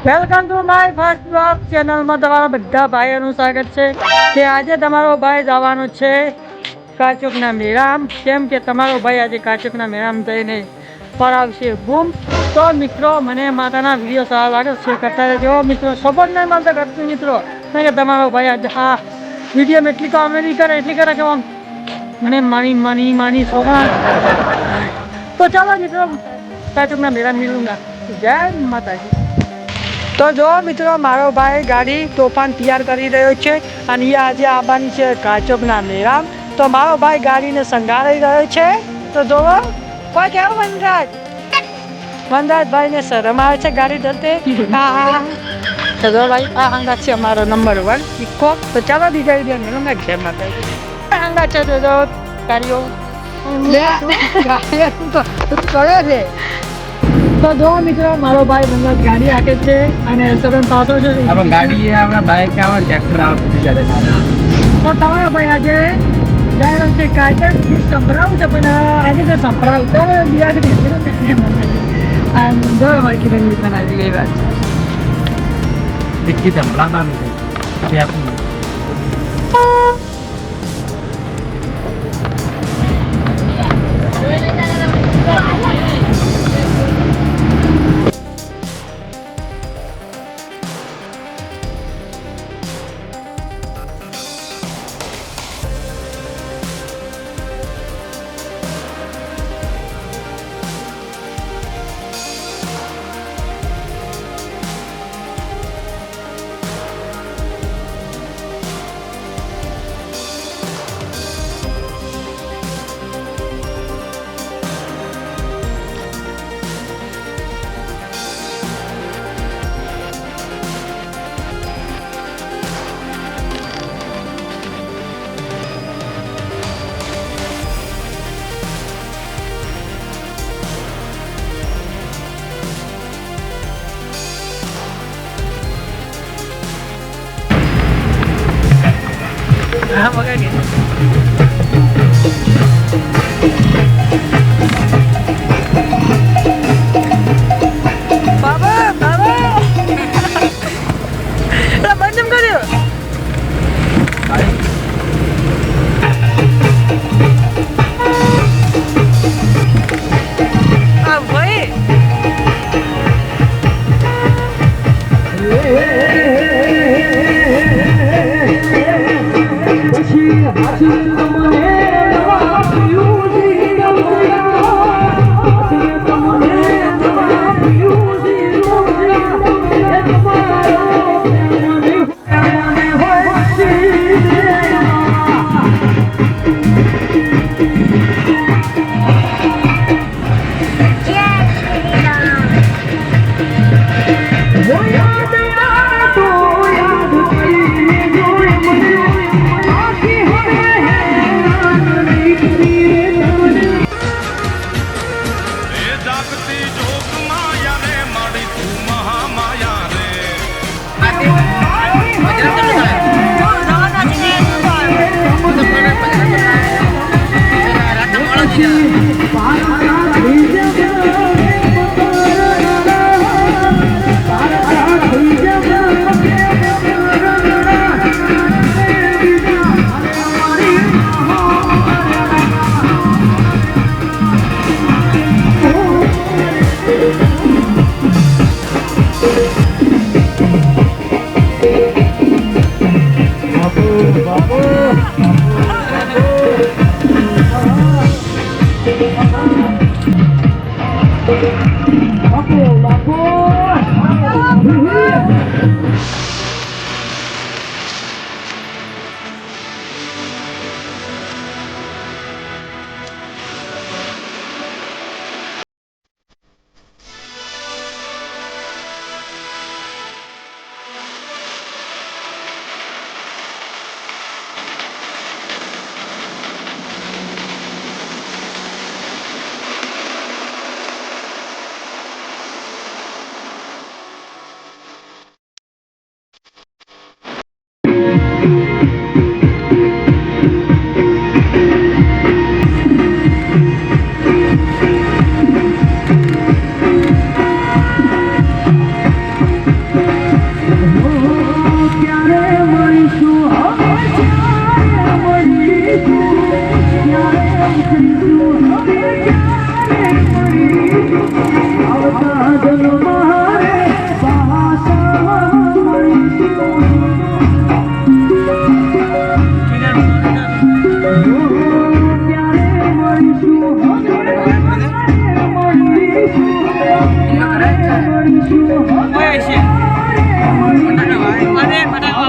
Welcome to my first blog ચેનલમાં તમારા બધા ભાઈઓનું સ્વાગત છે કે આજે તમારો ભાઈ જવાનો છે કાચુકના મેળામ કેમ કે તમારો ભાઈ આજે કાચુકના મેળામ જઈને પડાવશે બૂમ. તો મિત્રો મને માતાના વિડીયો સારા લાગે છે કરતા રહેજો મિત્રો, સપોર્ટ નહીં મળતા કરતું મિત્રો, કારણ કે તમારો ભાઈ આજે આ વિડીયોમાં એટલી કોમેડી કરે કે મને માની સોના. તો ચાલો મિત્રો કાચુકના મેળામાં મિલુંગા. જય માતાજી. તો જો મિત્રો મારો ભાઈ ગાડી તોફાન તૈયાર કરી રહ્યો છે અને એ આજે આવવાની છે કાચકના મેળામ. તો મારો ભાઈ ગાડીને શણગારી રહ્યો છે. તો જોવો કોઈ કેવું વનરાજભાઈને શરમ આવે છે ગાડી ધરતે. તો જો ભાઈ આ હંગા છે અમારો નંબર 1 ઇકો. તો ચાલો બીજા વિડીયો મેળુંગા. ઘેર માટે હંગા છે તો જો ગાડીઓ કરે છે. તો જો મિત્રો મારો ભાઈ મતલબ ગાડી હાકે છે અને સગન પાછો છે. આપણે ગાડી આપણા બાઈક આવે ટ્રેક્ટર આવે તો તમારો ભાઈ આજે જાય છે કાચક સંભળાવું છે પણ આજે તો સંભળાવતો બીજા જો ભાઈ કિરણ મિત્ર આવી ગઈ વાત ડિક્કી સંભળાવવાનું છે આપણું. હા મગા કે બાબા બંધ કર્યો. આ ભાઈ હોય છે અને બટાકા